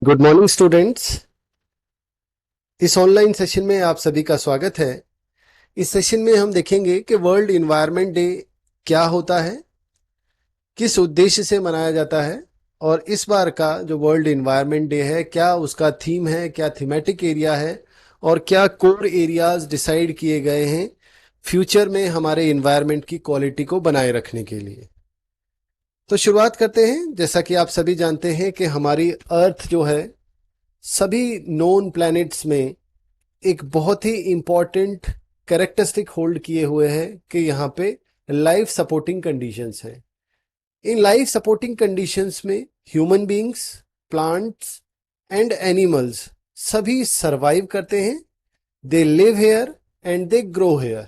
Good morning students. इस online session में आप सभी का स्वागत है। इस सेशन में हम देखेंगे कि वर्ल्ड इन्वायरमेंट डे क्या होता है, किस उद्देश्य से मनाया जाता है और इस बार का जो वर्ल्ड इन्वायरमेंट डे है क्या उसका थीम है, क्या थीमेटिक एरिया है और क्या कोर एरियाज डिसाइड किए गए हैं फ्यूचर में हमारे इन्वायरमेंट की क्वालिटी को बनाए रखने के लिए। तो शुरुआत करते हैं। जैसा कि आप सभी जानते हैं कि हमारी अर्थ जो है सभी नोन प्लैनेट्स में एक बहुत ही इंपॉर्टेंट कैरेक्टरिस्टिक होल्ड किए हुए है कि यहाँ पे लाइफ सपोर्टिंग कंडीशंस हैं। इन लाइफ सपोर्टिंग कंडीशंस में human beings, plants and animals सभी सरवाइव करते हैं। They live here and they grow here.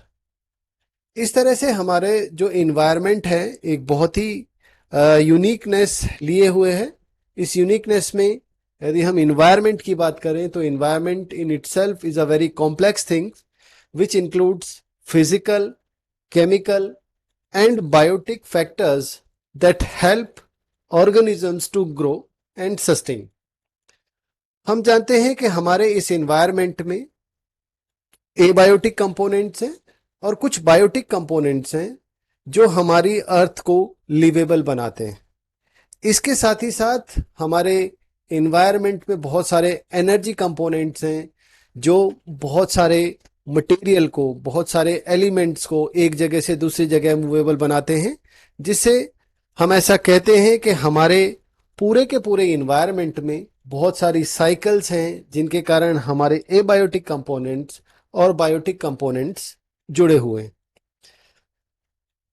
इस तरह से हमारे जो इन्वायरमेंट है एक बहुत ही यूनिकनेस लिए हुए है। इस यूनिकनेस में यदि हम इन्वायरमेंट की बात करें तो environment in itself is a very complex thing which includes physical, chemical and biotic factors that help organisms to grow and sustain. हम जानते हैं कि हमारे इस environment में एबायोटिक कंपोनेंट्स हैं और कुछ बायोटिक कंपोनेंट्स हैं जो हमारी अर्थ को लिवेबल बनाते हैं। इसके साथ ही साथ हमारे इन्वायरमेंट में बहुत सारे एनर्जी कंपोनेंट्स हैं जो बहुत सारे मटेरियल को, बहुत सारे एलिमेंट्स को एक जगह से दूसरी जगह मूवेबल बनाते हैं, जिससे हम ऐसा कहते हैं कि हमारे पूरे के पूरे इन्वायरमेंट में बहुत सारी साइकिल्स हैं जिनके कारण हमारे एबायोटिक कंपोनेंट्स और बायोटिक कंपोनेंट्स जुड़े हुए हैं।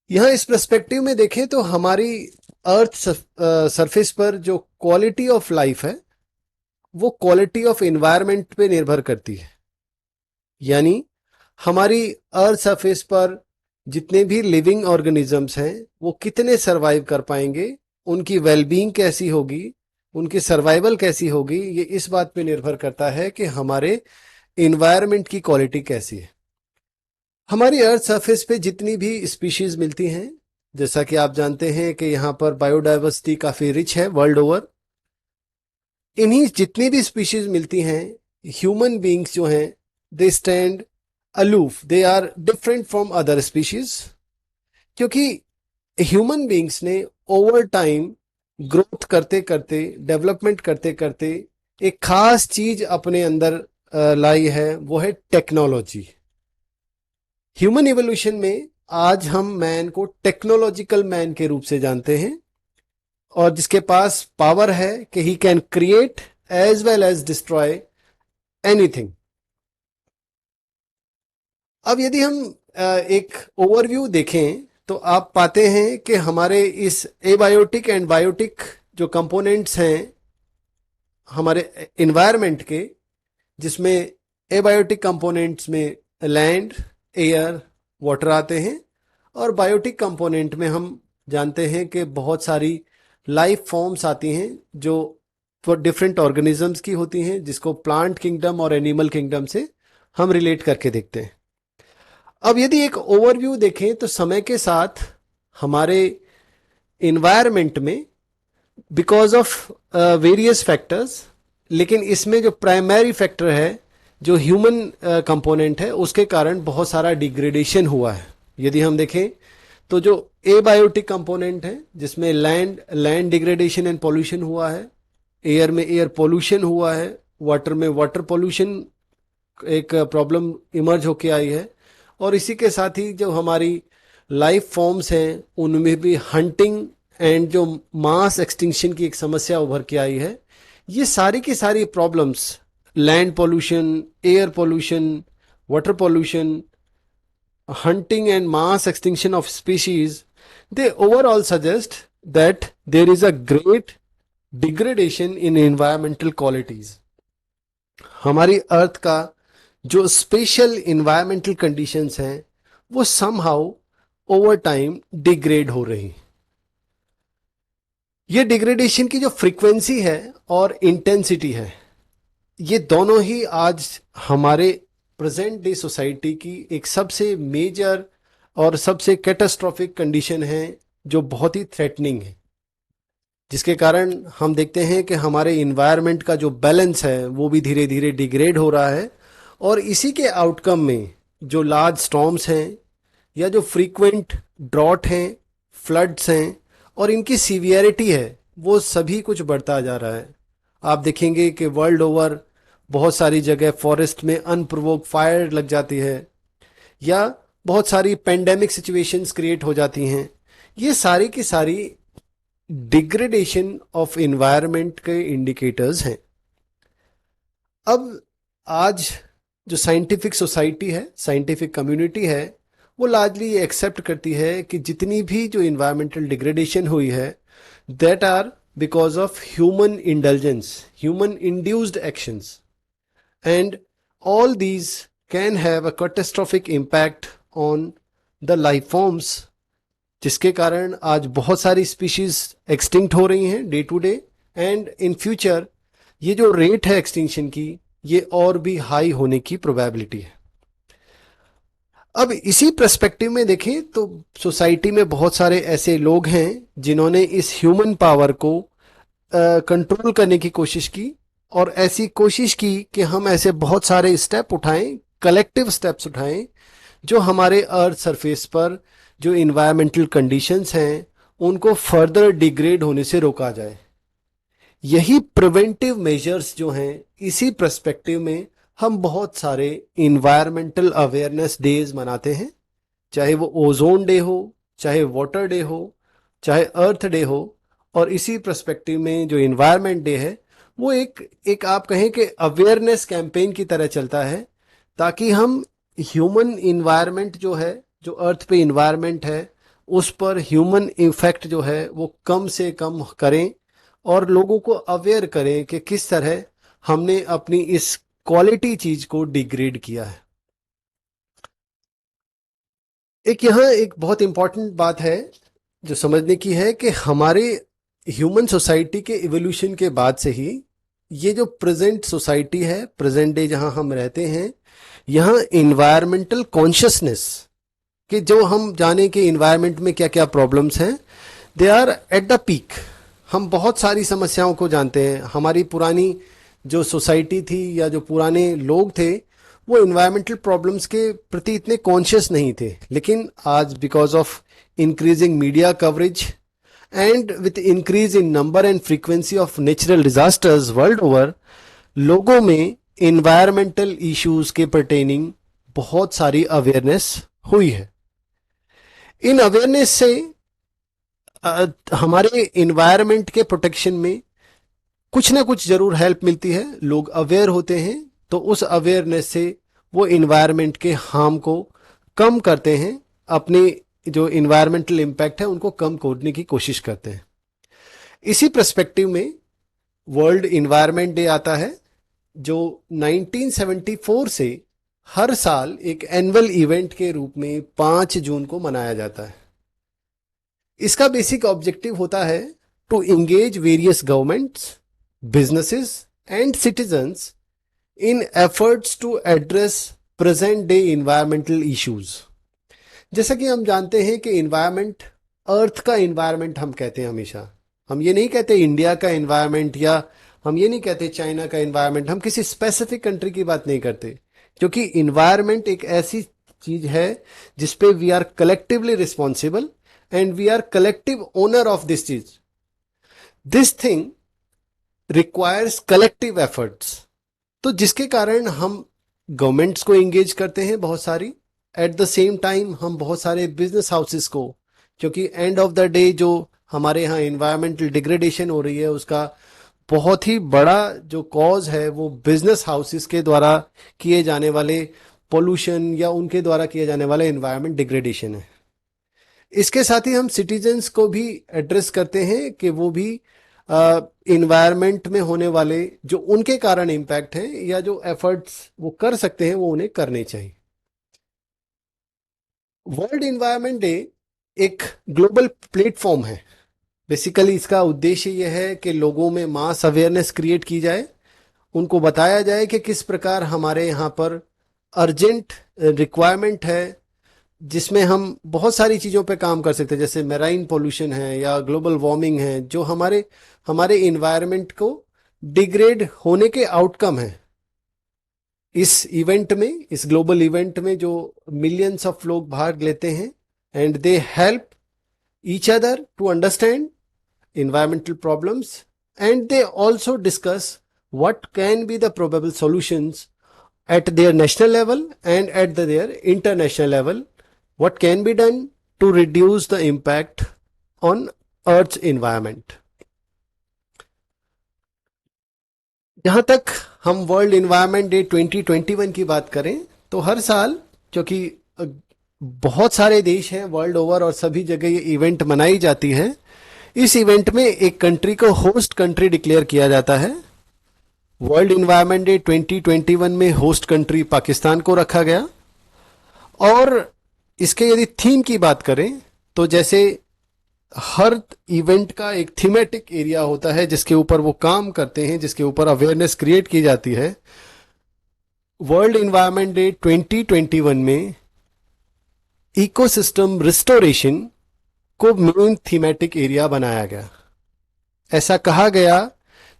यहाँ इस पर्सपेक्टिव में देखें तो हमारी अर्थ सरफेस पर जो क्वालिटी ऑफ लाइफ है वो क्वालिटी ऑफ एनवायरनमेंट पे निर्भर करती है। यानी हमारी अर्थ सरफेस पर जितने भी लिविंग ऑर्गेनिजम्स हैं वो कितने सरवाइव कर पाएंगे, उनकी वेलबींग कैसी होगी, उनकी सर्वाइवल कैसी होगी, ये इस बात पे निर्भर करता है कि हमारे इन्वायरमेंट की क्वालिटी कैसी है। हमारी अर्थ सरफेस पे जितनी भी स्पीशीज मिलती हैं, जैसा कि आप जानते हैं कि यहाँ पर बायोडाइवर्सिटी काफी रिच है वर्ल्ड ओवर। इन्हीं जितनी भी स्पीशीज मिलती हैं, ह्यूमन बीइंग्स जो हैं they stand aloof, they are different from other species, क्योंकि ह्यूमन बीइंग्स ने ओवर टाइम ग्रोथ करते करते, डेवलपमेंट करते करते एक खास चीज अपने अंदर लाई है, वो है टेक्नोलॉजी। ह्यूमन इवोल्यूशन में आज हम मैन को टेक्नोलॉजिकल मैन के रूप से जानते हैं और जिसके पास पावर है कि he can create as well as destroy anything. अब यदि हम एक ओवरव्यू देखें तो आप पाते हैं कि हमारे इस एबायोटिक एंड बायोटिक जो कंपोनेंट्स हैं हमारे इन्वायरमेंट के, जिसमें एबायोटिक कंपोनेंट्स में लैंड, एयर, वाटर आते हैं और बायोटिक कंपोनेंट में हम जानते हैं कि बहुत सारी लाइफ फॉर्म्स आती हैं जो डिफरेंट ऑर्गेनिजम्स की होती हैं, जिसको प्लांट किंगडम और एनिमल किंगडम से हम रिलेट करके देखते हैं। अब यदि एक ओवरव्यू देखें तो समय के साथ हमारे इन्वायरमेंट में बिकॉज ऑफ वेरियस फैक्टर्स, लेकिन इसमें जो प्राइमरी फैक्टर है जो ह्यूमन कंपोनेंट है उसके कारण बहुत सारा डिग्रेडेशन हुआ है। यदि हम देखें तो जो एबायोटिक कंपोनेंट है जिसमें लैंड डिग्रेडेशन एंड पॉल्यूशन हुआ है, एयर में एयर पॉल्यूशन हुआ है, वाटर में वाटर पॉल्यूशन एक प्रॉब्लम इमर्ज होके आई है, और इसी के साथ ही जो हमारी लाइफ फॉर्म्स हैं उनमें भी हंटिंग एंड जो मास एक्सटिंक्शन की एक समस्या उभर के आई है। ये सारी की सारी problems, land pollution, air pollution, water pollution, hunting and mass extinction of species, they overall suggest that there is a great degradation in environmental qualities. हमारी अर्थ का जो स्पेशल environmental conditions हैं वो somehow over time डिग्रेड हो रही। ये degradation की जो फ्रीक्वेंसी है और इंटेंसिटी है, ये दोनों ही आज हमारे प्रेजेंट डे सोसाइटी की एक सबसे मेजर और सबसे कैटास्ट्रॉफिक कंडीशन है जो बहुत ही थ्रेटनिंग है। जिसके कारण हम देखते हैं कि हमारे इन्वायरमेंट का जो बैलेंस है वो भी धीरे धीरे डिग्रेड हो रहा है। और इसी के आउटकम में जो लार्ज स्टॉर्म्स हैं या जो फ्रीक्वेंट ड्रॉट हैं, फ्लड्स हैं और इनकी सीवियरिटी है, वो सभी कुछ बढ़ता जा रहा है। आप देखेंगे कि वर्ल्ड ओवर बहुत सारी जगह फॉरेस्ट में अनप्रोवोक्ड फायर लग जाती है या बहुत सारी पेंडेमिक सिचुएशंस क्रिएट हो जाती हैं। ये सारी की सारी डिग्रेडेशन ऑफ एनवायरनमेंट के इंडिकेटर्स हैं। अब आज जो साइंटिफिक सोसाइटी है, साइंटिफिक कम्युनिटी है, वो लार्जली एक्सेप्ट करती है कि जितनी भी जो इन्वायरमेंटल डिग्रेडेशन हुई है that are because of human indulgence, human induced actions, and all these can have a catastrophic impact on the life forms, जिसके कारण आज बहुत सारी स्पीशीज एक्सटिंक्ट हो रही हैं day to day, and in future ये जो रेट है एक्सटिंक्शन की ये और भी हाई होने की प्रोबेबिलिटी है। अब इसी पर्सपेक्टिव में देखें तो सोसाइटी में बहुत सारे ऐसे लोग हैं जिन्होंने इस ह्यूमन पावर को कंट्रोल करने की कोशिश की और ऐसी कोशिश की कि हम ऐसे बहुत सारे स्टेप उठाएं, कलेक्टिव स्टेप्स उठाएं, जो हमारे अर्थ सरफेस पर जो इन्वायरमेंटल कंडीशंस हैं उनको फर्दर डिग्रेड होने से रोका जाए। यही प्रिवेंटिव मेजर्स जो हैं, इसी पर्सपेक्टिव में हम बहुत सारे इन्वायरमेंटल अवेयरनेस डेज मनाते हैं, चाहे वो ओजोन डे हो, चाहे वाटर डे हो, चाहे अर्थ डे हो। और इसी पर्सपेक्टिव में जो इन्वायरमेंट डे है वो एक आप कहें कि अवेयरनेस कैंपेन की तरह चलता है, ताकि हम ह्यूमन इन्वायरमेंट जो है, जो अर्थ पे इन्वायरमेंट है, उस पर ह्यूमन इफेक्ट जो है वो कम से कम करें और लोगों को अवेयर करें कि किस तरह हमने अपनी इस क्वालिटी चीज को डिग्रेड किया है। एक यहाँ एक बहुत इंपॉर्टेंट बात है जो समझने की है कि हमारे ह्यूमन सोसाइटी के इवोल्यूशन के बाद से ही ये जो प्रेजेंट सोसाइटी है, प्रेजेंट डे जहां हम रहते हैं, यहाँ इन्वायरमेंटल कॉन्शियसनेस कि जो हम जाने कि इन्वायरमेंट में क्या क्या प्रॉब्लम्स हैं, they are at the peak. हम बहुत सारी समस्याओं को जानते हैं। हमारी पुरानी जो सोसाइटी थी या जो पुराने लोग थे वो इन्वायरमेंटल प्रॉब्लम्स के प्रति इतने कॉन्शियस नहीं थे, लेकिन आज because of increasing media coverage and with increase in number and frequency of natural disasters world over, लोगों में इन्वायरमेंटल इश्यूज के पर्टेनिंग बहुत सारी अवेयरनेस हुई है। इन अवेयरनेस से हमारे इन्वायरमेंट के प्रोटेक्शन में कुछ ना कुछ जरूर हेल्प मिलती है। लोग अवेयर होते हैं तो उस अवेयरनेस से वो इन्वायरमेंट के हार्म को कम करते हैं, अपने जो इन्वायरमेंटल इम्पैक्ट है उनको कम करने की कोशिश करते हैं। इसी पर्सपेक्टिव में वर्ल्ड इन्वायरमेंट डे आता है जो 1974 से हर साल एक एनुअल इवेंट के रूप में 5 जून को मनाया जाता है। इसका बेसिक ऑब्जेक्टिव होता है to engage various governments, businesses and citizens in efforts to address present day environmental issues. जैसा कि हम जानते हैं कि इन्वायरमेंट, अर्थ का इन्वायरमेंट हम कहते हैं हमेशा। हम ये नहीं कहते इंडिया का इन्वायरमेंट या हम ये नहीं कहते चाइना का इन्वायरमेंट। हम किसी स्पेसिफिक कंट्री की बात नहीं करते, क्योंकि इन्वायरमेंट एक ऐसी चीज है जिसपे we are collectively responsible and we are collective owner of this चीज। This thing requires collective efforts. तो जिसके कारण हम गवर्नमेंट्स को एंगेज करते हैं बहुत सारी, एट द सेम टाइम हम बहुत सारे बिजनेस हाउसेस को, क्योंकि एंड ऑफ द डे जो हमारे यहाँ इन्वायरमेंटल डिग्रेडेशन हो रही है उसका बहुत ही बड़ा जो कॉज है वो बिजनेस हाउसेस के द्वारा किए जाने वाले पोल्यूशन या उनके द्वारा किए जाने वाले इन्वायरमेंट डिग्रेडेशन है। इसके साथ ही हम सिटीजन्स को भी एड्रेस करते हैं कि वो भी इन्वायरमेंट में होने वाले जो उनके कारण इम्पैक्ट हैं या जो एफर्ट्स वो कर सकते हैं वो उन्हें करने चाहिए। वर्ल्ड इन्वायरमेंट डे एक ग्लोबल प्लेटफॉर्म है। बेसिकली इसका उद्देश्य यह है कि लोगों में मास अवेयरनेस क्रिएट की जाए, उनको बताया जाए कि किस प्रकार हमारे यहाँ पर अर्जेंट रिक्वायरमेंट है जिसमें हम बहुत सारी चीज़ों पे काम कर सकते हैं, जैसे मेराइन पोल्यूशन है या ग्लोबल वार्मिंग है, जो हमारे हमारे इन्वायरमेंट को डिग्रेड होने के आउटकम है। इस इवेंट में, इस ग्लोबल इवेंट में जो मिलियंस ऑफ लोग भाग लेते हैं, and they help each other to understand environmental problems, and they also discuss what can be the probable solutions at their national level and at their international level, what can be done to reduce the impact on earth's environment. जहां तक हम world environment day 2021 की बात करें, तो हर साल, क्योंकि बहुत सारे देश हैं वर्ल्ड ओवर और सभी जगह ये इवेंट मनाई जाती है, इस इवेंट में एक कंट्री को होस्ट कंट्री डिक्लेयर किया जाता है। वर्ल्ड इन्वायरमेंट डे 2021 में होस्ट कंट्री पाकिस्तान को रखा गया। और इसके यदि थीम की बात करें, तो जैसे हर इवेंट का एक थीमेटिक एरिया होता है जिसके ऊपर वो काम करते हैं, जिसके ऊपर अवेयरनेस क्रिएट की जाती है। वर्ल्ड इन्वायरमेंट डे 2021 में इकोसिस्टम रिस्टोरेशन को मेन थीमेटिक एरिया बनाया गया। ऐसा कहा गया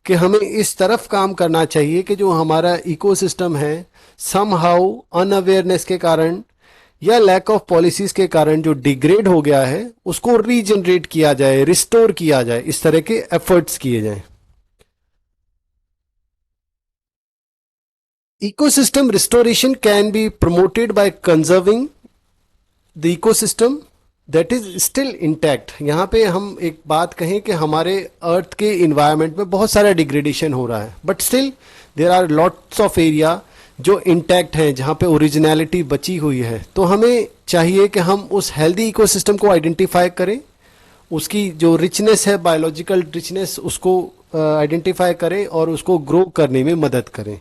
कि हमें इस तरफ काम करना चाहिए कि जो हमारा इकोसिस्टम है, समहाउ अनअवेयरनेस के कारण या लैक ऑफ पॉलिसीज के कारण जो डिग्रेड हो गया है, उसको रीजनरेट किया जाए, रिस्टोर किया जाए, इस तरह के एफर्ट्स किए जाएं। Ecosystem restoration can be promoted by conserving the ecosystem that is still intact. यहाँ पे हम एक बात कहें कि हमारे अर्थ के इन्वायरमेंट में बहुत सारा डिग्रेडेशन हो रहा है, but still there are lots of area जो इंटैक्ट हैं, जहाँ पे ओरिजिनलिटी बची हुई है। तो हमें चाहिए कि हम उस हेल्दी इकोसिस्टम को आइडेंटिफाई करें, उसकी जो रिचनेस है, बायोलॉजिकल रिचनेस, उसको आइडेंटिफाई करें और उसको ग्रो करने में मदद करें।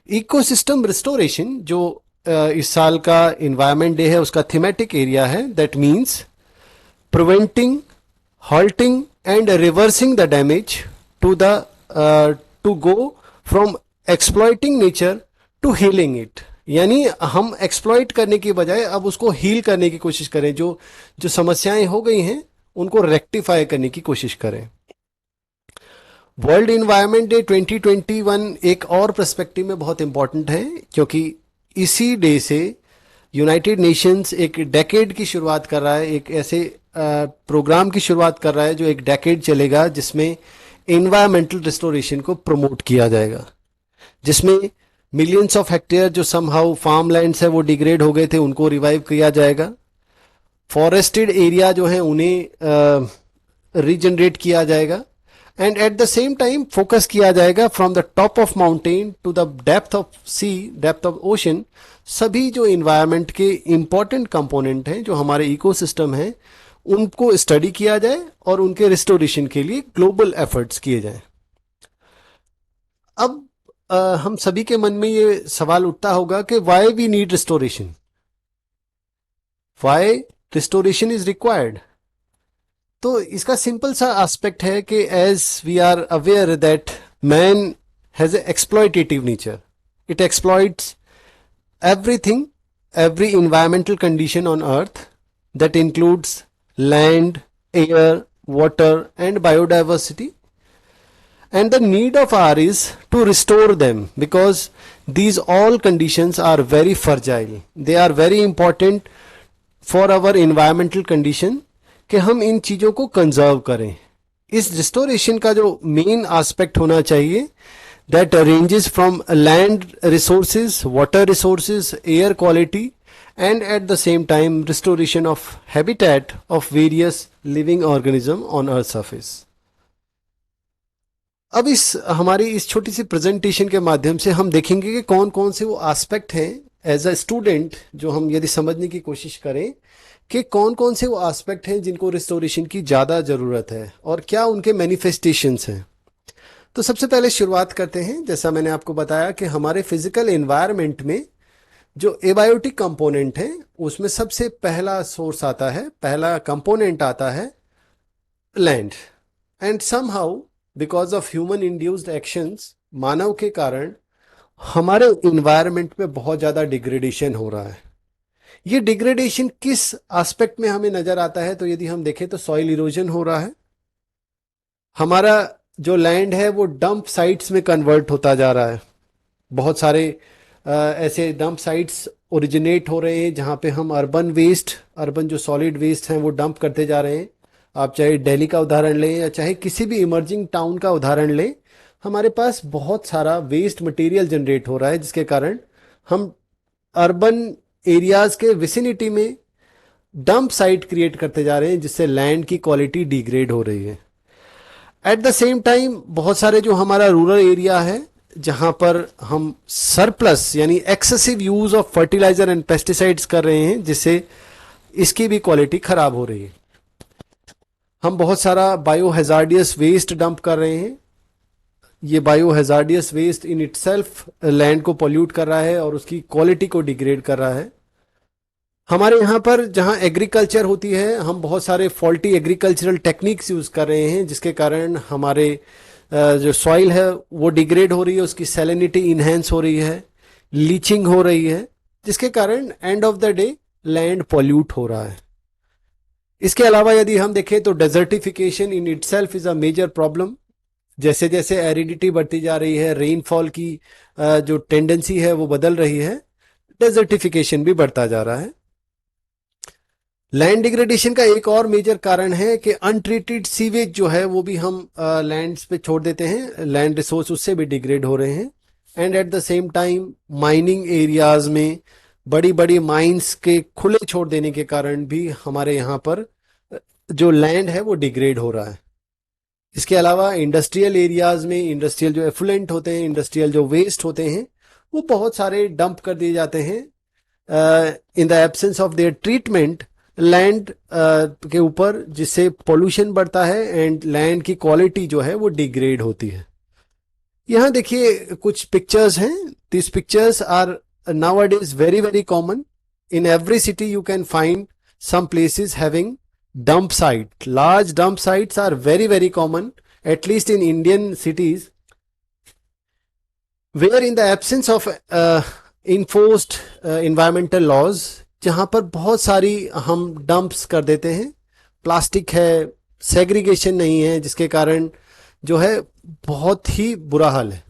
इकोसिस्टम रिस्टोरेशन जो इस साल का इन्वायरमेंट डे है, उसका थीमेटिक एरिया है, that means preventing, halting and reversing the damage to the to go from exploiting nature to healing it। यानी हम एक्सप्लॉइट करने की बजाय अब उसको हील करने की कोशिश करें, जो जो समस्याएं हो गई हैं उनको रेक्टिफाई करने की कोशिश करें। वर्ल्ड इन्वायरमेंट डे 2021 एक और पर्सपेक्टिव में बहुत इंपॉर्टेंट है, क्योंकि इसी डे से यूनाइटेड नेशंस एक डेकेड की शुरुआत कर रहा है, एक ऐसे प्रोग्राम की शुरुआत कर रहा है जो एक डेकेड चलेगा, जिसमें इन्वायरमेंटल रिस्टोरेशन को प्रमोट किया जाएगा, जिसमें मिलियंस ऑफ हेक्टेयर जो समहाउ फार्म लैंड्स है वो डिग्रेड हो गए थे, उनको रिवाइव किया जाएगा। फॉरेस्टेड एरिया जो है उन्हें रीजनरेट किया जाएगा, and at the same time focus किया जाएगा from the top of mountain to the depth of sea, depth of ocean, सभी जो इन्वायरमेंट के इंपॉर्टेंट कंपोनेंट हैं, जो हमारे इकोसिस्टम हैं, उनको स्टडी किया जाए और उनके रिस्टोरेशन के लिए ग्लोबल एफर्ट्स किए जाएं। अब हम सभी के मन में ये सवाल उठता होगा कि why we need restoration, why restoration is required. तो इसका सिंपल सा एस्पेक्ट है कि as we are aware that man has a exploitative nature, it exploits everything, every environmental condition on earth, that includes land, air, water and biodiversity, and the need of ours is to restore them, because these all conditions are very fragile, they are very important for our environmental condition कि हम इन चीज़ों को conserve करें। इस restoration का जो main aspect होना चाहिए, that ranges from land resources, water resources, air quality, and at the same time restoration of habitat of various living organism on earth surface। अब इस हमारी इस छोटी सी प्रेजेंटेशन के माध्यम से हम देखेंगे कि कौन कौन से वो एस्पेक्ट हैं एज अ स्टूडेंट, जो हम यदि समझने की कोशिश करें कि कौन कौन से वो एस्पेक्ट हैं जिनको रिस्टोरेशन की ज़्यादा ज़रूरत है और क्या उनके मैनिफेस्टेशंस हैं। तो सबसे पहले शुरुआत करते हैं, जैसा मैंने आपको बताया कि हमारे फिजिकल एनवायरनमेंट में जो एबायोटिक कंपोनेंट है, उसमें सबसे पहला सोर्स आता है, पहला कंपोनेंट आता है land. And somehow because of human induced actions, मानव के कारण हमारे इन्वायरमेंट में बहुत ज़्यादा डिग्रेडेशन हो रहा है। ये डिग्रेडेशन किस एस्पेक्ट में हमें नजर आता है? तो यदि हम देखें तो सॉइल इरोजन हो रहा है, हमारा जो लैंड है वो डंप साइट्स में कन्वर्ट होता जा रहा है। बहुत सारे ऐसे डंप साइट्स ओरिजिनेट हो रहे हैं जहाँ पे हम अर्बन वेस्ट, अर्बन जो सॉलिड वेस्ट हैं वो डंप करते जा रहे हैं। आप चाहे दिल्ली का उदाहरण लें या चाहे किसी भी इमर्जिंग टाउन का उदाहरण लें, हमारे पास बहुत सारा वेस्ट मटेरियल जनरेट हो रहा है, जिसके कारण हम अर्बन एरियाज के विसिनिटी में डंप साइट क्रिएट करते जा रहे हैं, जिससे लैंड की क्वालिटी डिग्रेड हो रही है। एट द सेम टाइम बहुत सारे जो हमारा रूरल एरिया है जहां पर हम सरप्लस यानी excessive use of fertiliser and pesticides कर रहे हैं, जिससे इसकी भी क्वालिटी खराब हो रही है। हम बहुत सारा बायो हैजार्डियस वेस्ट डंप कर रहे हैं। ये bio hazardous waste in itself land को पॉल्यूट कर रहा है और उसकी क्वालिटी को डिग्रेड कर रहा है। हमारे यहाँ पर जहाँ एग्रीकल्चर होती है, हम बहुत सारे फॉल्टी एग्रीकल्चरल टेक्निक्स यूज कर रहे हैं, जिसके कारण हमारे जो सॉइल है वो डिग्रेड हो रही है, उसकी सैलिनिटी इनहेंस हो रही है, लीचिंग हो रही है, जिसके कारण end of the day land pollute हो रहा है। इसके अलावा यदि हम देखें तो desertification in itself is a major problem. जैसे जैसे एरिडिटी बढ़ती जा रही है, रेनफॉल की जो टेंडेंसी है वो बदल रही है, डेजर्टिफिकेशन भी बढ़ता जा रहा है। लैंड डिग्रेडेशन का एक और मेजर कारण है कि अनट्रीटेड सीवेज जो है वो भी हम लैंड्स पे छोड़ देते हैं, लैंड रिसोर्स उससे भी डिग्रेड हो रहे हैं। And at the same time mining areas में बड़ी बड़ी माइंस के खुले छोड़ देने के कारण भी हमारे यहाँ पर जो लैंड है वो डिग्रेड हो रहा है। इसके अलावा इंडस्ट्रियल एरियाज में इंडस्ट्रियल जो एफ्लुएंट होते हैं, इंडस्ट्रियल जो वेस्ट होते हैं, वो बहुत सारे डंप कर दिए जाते हैं in the absence of their treatment land के ऊपर, जिससे पोल्यूशन बढ़ता है एंड लैंड की क्वालिटी जो है वो डिग्रेड होती है। यहाँ देखिए कुछ पिक्चर्स हैं। This pictures are nowadays very very common. In every city you can find some places having dump site. Large dump sites are very very common, at least in Indian cities, where in the absence of enforced environmental laws, जहां पर बहुत सारी हम dumps कर देते हैं, plastic है, segregation नहीं है, जिसके कारण जो है बहुत ही बुरा हाल है।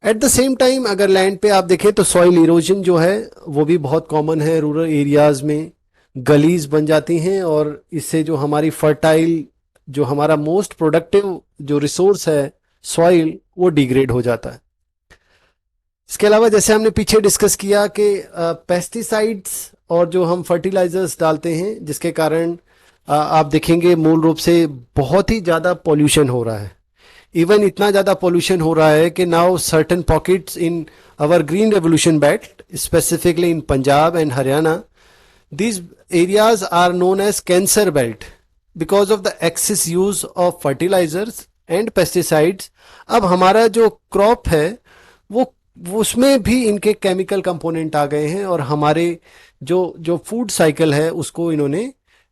एट द सेम टाइम अगर लैंड पे आप देखें तो सॉइल इरोजन जो है वो भी बहुत कॉमन है। रूरल एरियाज में गलीज बन जाती हैं और इससे जो हमारी फर्टाइल, जो हमारा मोस्ट प्रोडक्टिव जो रिसोर्स है सॉइल, वो डिग्रेड हो जाता है। इसके अलावा जैसे हमने पीछे डिस्कस किया कि पेस्टिसाइड्स और जो हम फर्टिलाइजर्स डालते हैं, जिसके कारण आप देखेंगे मूल रूप से बहुत ही ज़्यादा पॉल्यूशन हो रहा है। इवन इतना ज़्यादा पॉल्यूशन हो रहा है कि now certain pockets in our green revolution belt, specifically in Punjab and Haryana, these areas are known as cancer belt because of the excess use of fertilizers and pesticides. अब हमारा जो क्रॉप है वो उसमें भी इनके केमिकल कंपोनेंट आ गए हैं और हमारे जो फूड साइकिल है उसको इन्होंने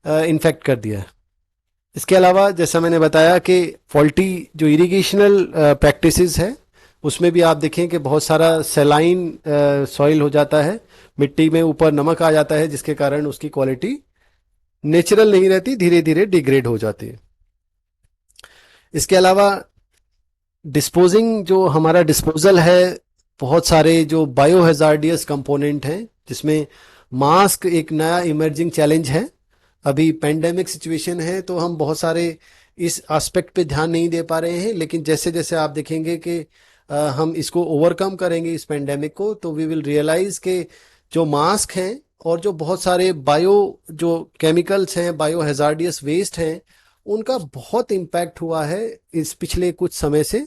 इन्फेक्ट कर दिया है। इसके अलावा जैसा मैंने बताया कि फॉल्टी जो इरिगेशनल प्रैक्टिसेस है उसमें भी आप देखें कि बहुत सारा सेलाइन सॉइल हो जाता है, मिट्टी में ऊपर नमक आ जाता है, जिसके कारण उसकी क्वालिटी नेचुरल नहीं रहती, धीरे धीरे डिग्रेड हो जाती है। इसके अलावा डिस्पोजिंग जो हमारा डिस्पोजल है, बहुत सारे जो बायो हैजार्डियस कंपोनेंट हैं, जिसमें मास्क एक नया इमर्जिंग चैलेंज है। अभी पेंडेमिक सिचुएशन है तो हम बहुत सारे इस एस्पेक्ट पे ध्यान नहीं दे पा रहे हैं, लेकिन जैसे जैसे आप देखेंगे कि हम इसको ओवरकम करेंगे इस पेंडेमिक को, तो वी विल रियलाइज के जो मास्क हैं और जो बहुत सारे बायो जो केमिकल्स हैं, बायो हैजार्डियस वेस्ट हैं, उनका बहुत इम्पैक्ट हुआ है इस पिछले कुछ समय से।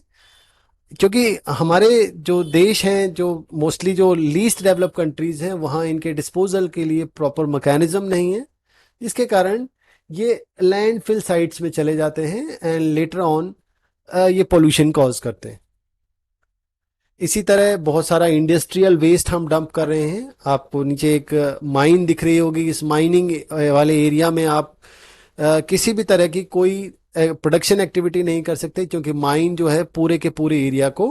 क्योंकि हमारे जो देश हैं, जो मोस्टली जो लीस्ट डेवलप कंट्रीज हैं, वहाँ इनके डिस्पोजल के लिए प्रॉपर मैकेनिज्म नहीं है, जिसके कारण ये लैंडफिल साइट्स में चले जाते हैं एंड लेटर ऑन ये पोल्यूशन कॉज करते हैं। इसी तरह बहुत सारा इंडस्ट्रियल वेस्ट हम डंप कर रहे हैं। आपको नीचे एक माइन दिख रही होगी, इस माइनिंग वाले एरिया में आप किसी भी तरह की कोई प्रोडक्शन एक्टिविटी नहीं कर सकते, क्योंकि माइन जो है पूरे के पूरे एरिया को